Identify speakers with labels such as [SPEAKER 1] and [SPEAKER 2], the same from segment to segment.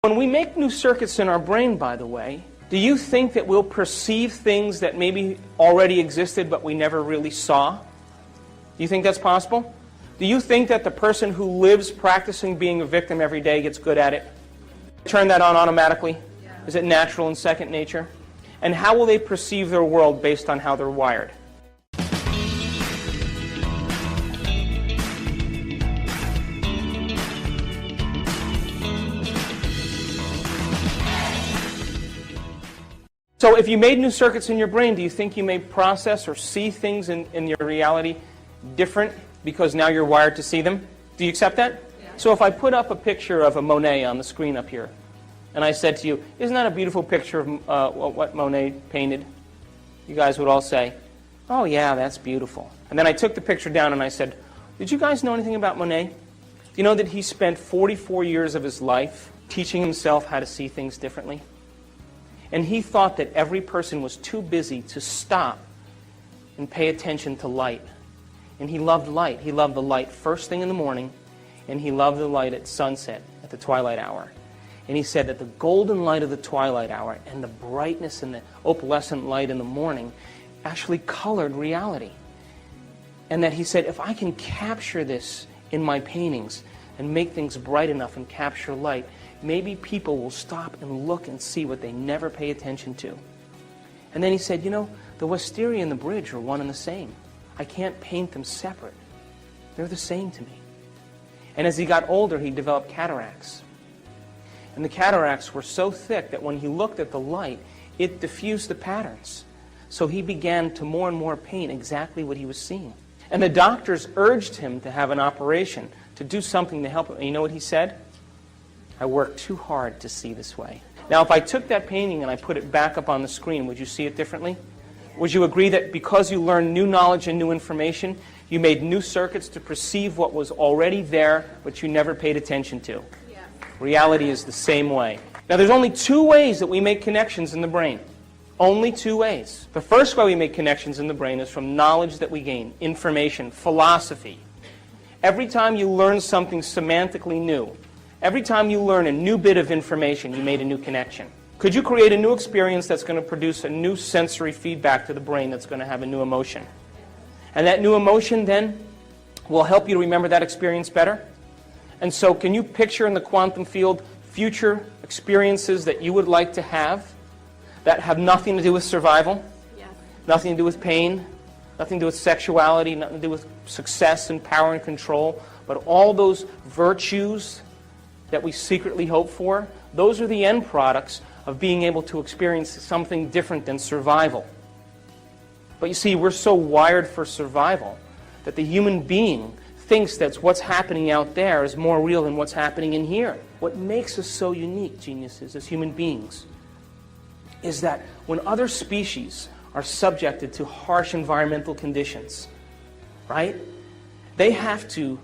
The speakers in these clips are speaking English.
[SPEAKER 1] When we make new circuits in our brain, by the way, do you think that we'll perceive things that maybe already existed but we never really saw? Do you think that's possible? Do you think that the person who lives practicing being a victim every day gets good at it? Turn that on automatically? Yeah. Is it natural and second nature? And how will they perceive their world based on how they're wired? So if you made new circuits in your brain, do you think you may process or see things in your reality different because now you're wired to see them? Do you accept that? Yeah. So if I put up a picture of a Monet on the screen up here, and I said to you, isn't that a beautiful picture of what Monet painted? You guys would all say, oh yeah, that's beautiful. And then I took the picture down and I said, did you guys know anything about Monet? Do you know that he spent 44 years of his life teaching himself how to see things differently? And he thought that every person was too busy to stop and pay attention to light. And he loved light. He loved the light first thing in the morning, and he loved the light at sunset, at the twilight hour. And he said that the golden light of the twilight hour and the brightness and the opalescent light in the morning actually colored reality. And that he said, if I can capture this in my paintings and make things bright enough and capture light, maybe people will stop and look and see what they never pay attention to. And then he said, you know, the wisteria and the bridge are one and the same. I can't paint them separate. They're the same to me. And as he got older, he developed cataracts. And the cataracts were so thick that when he looked at the light, it diffused the patterns. So he began to more and more paint exactly what he was seeing. And the doctors urged him to have an operation, to do something to help him. And you know what he said? I worked too hard to see this way. Now, if I took that painting and I put it back up on the screen, would you see it differently? Would you agree that because you learned new knowledge and new information, you made new circuits to perceive what was already there, but you never paid attention to? Yeah. Reality is the same way. Now, there's only two ways that we make connections in the brain. Only two ways. The first way we make connections in the brain is from knowledge that we gain, information, philosophy. Every time you learn something semantically new, every time you learn a new bit of information, you made a new connection. Could you create a new experience that's going to produce a new sensory feedback to the brain that's going to have a new emotion? And that new emotion then will help you to remember that experience better? And so can you picture in the quantum field future experiences that you would like to have that have nothing to do with survival? Yes. Nothing to do with pain? Nothing to do with sexuality? Nothing to do with success and power and control? But all those virtues that we secretly hope for, those are the end products of being able to experience something different than survival. But you see, we're so wired for survival that the human being thinks that what's happening out there is more real than what's happening in here. What makes us so unique, geniuses, as human beings, is that when other species are subjected to harsh environmental conditions, right, they have to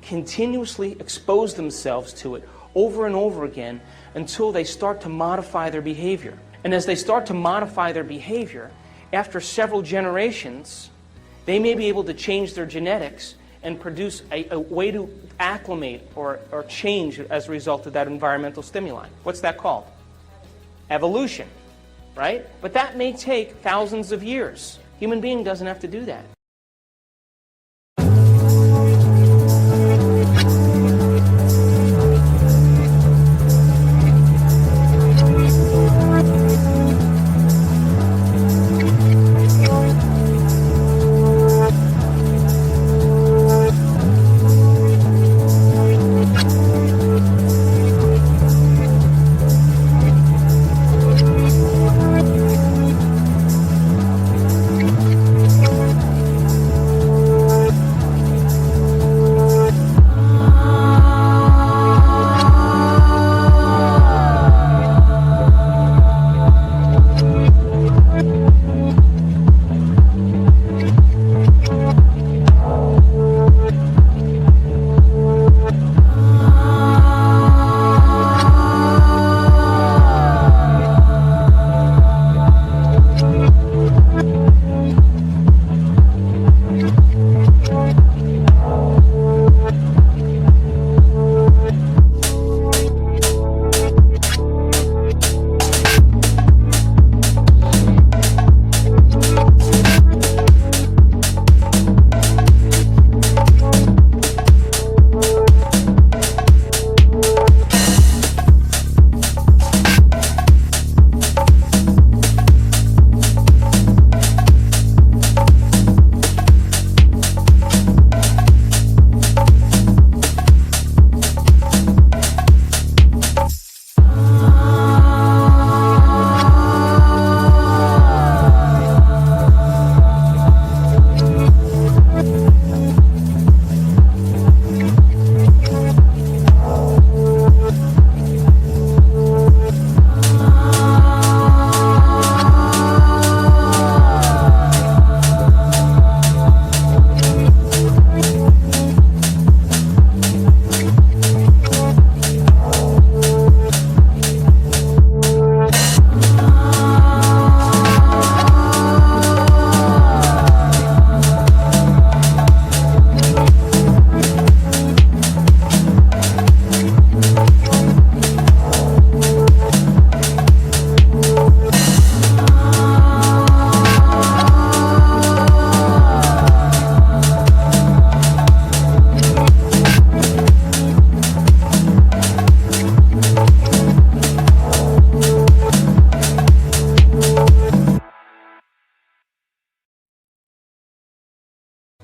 [SPEAKER 1] continuously expose themselves to it over and over again until they start to modify their behavior. And as they start to modify their behavior, after several generations, they may be able to change their genetics and produce a way to acclimate or change as a result of that environmental stimuli. What's that called? Evolution, right? But that may take thousands of years. Human being doesn't have to do that.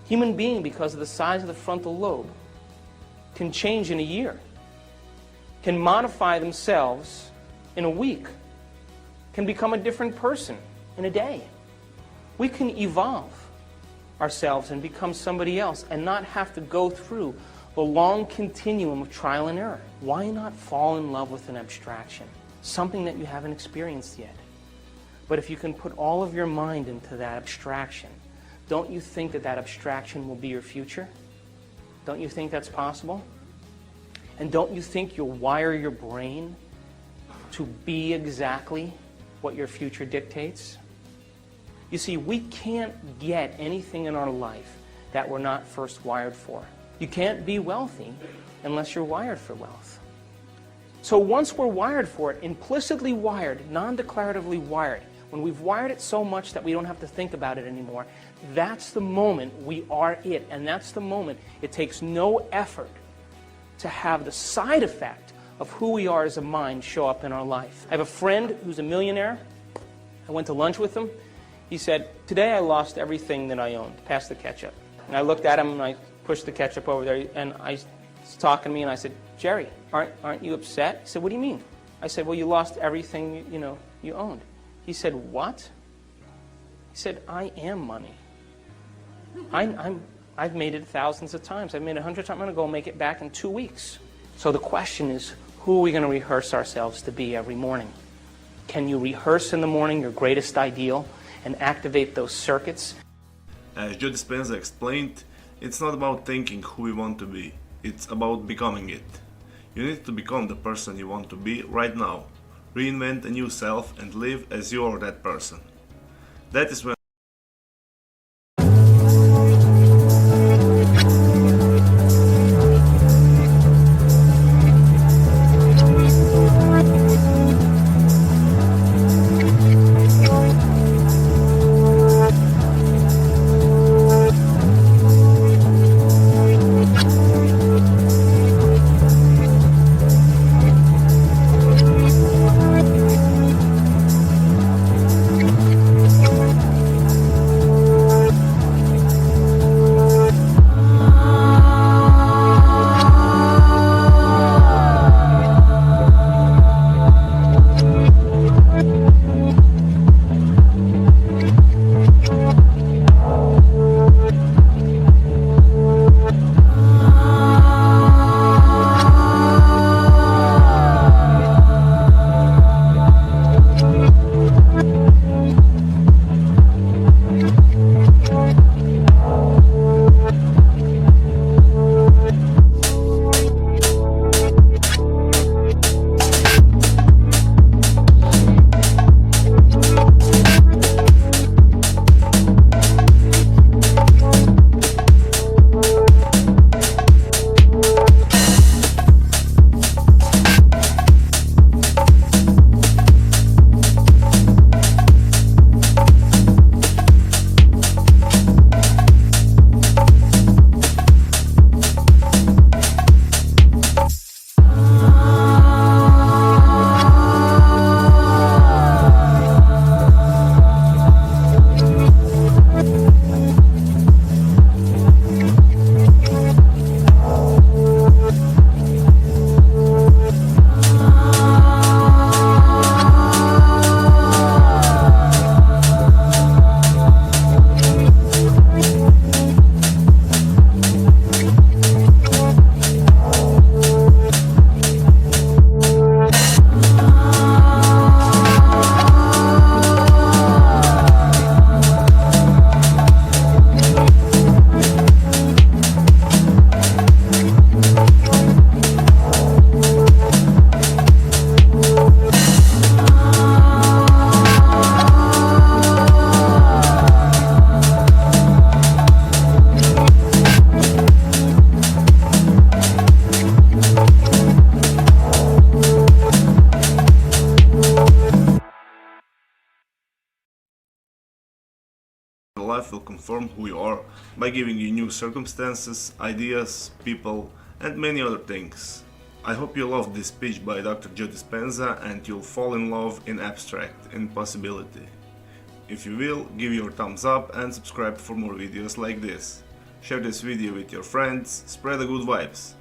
[SPEAKER 1] Human being, because of the size of the frontal lobe, can change in a year, can modify themselves in a week, can become a different person in a day. We can evolve ourselves and become somebody else and not have to go through the long continuum of trial and error. Why not fall in love with an abstraction, something that you haven't experienced yet? But if you can put all of your mind into that abstraction, don't you think that that abstraction will be your future? Don't you think that's possible? And don't you think you'll wire your brain to be exactly what your future dictates? You see, we can't get anything in our life that we're not first wired for. You can't be wealthy unless you're wired for wealth. So once we're wired for it, implicitly wired, non-declaratively wired, when we've wired it so much that we don't have to think about it anymore, that's the moment we are it. And that's the moment it takes no effort to have the side effect of who we are as a mind show up in our life. I have a friend who's a millionaire. I went to lunch with him. He said, today I lost everything that I owned. Pass the ketchup. And I looked at him and I pushed the ketchup over there. And he's talking to me and I said, Jerry, aren't you upset? He said, what do you mean? I said, well, you lost everything you owned. He said, what? He said, I am money. I've made it thousands of times. I've made it 100 times. I'm going to go make it back in 2 weeks. So the question is, who are we going to rehearse ourselves to be every morning? Can you rehearse in the morning your greatest ideal and activate those circuits?
[SPEAKER 2] As Joe Dispenza explained, it's not about thinking who we want to be. It's about becoming it. You need to become the person you want to be right now. Reinvent a new self and live as you are that person. That is when life will confirm who you are by giving you new circumstances, ideas, people, and many other things. I hope you loved this speech by Dr. Joe Dispenza and you'll fall in love in abstract and possibility. If you will, give your thumbs up and subscribe for more videos like this. Share this video with your friends, spread the good vibes.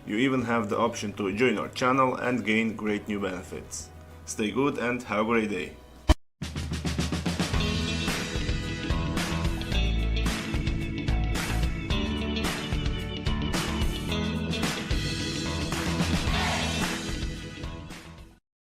[SPEAKER 2] You even have the option to join our channel and gain great new benefits. Stay good and have a great day.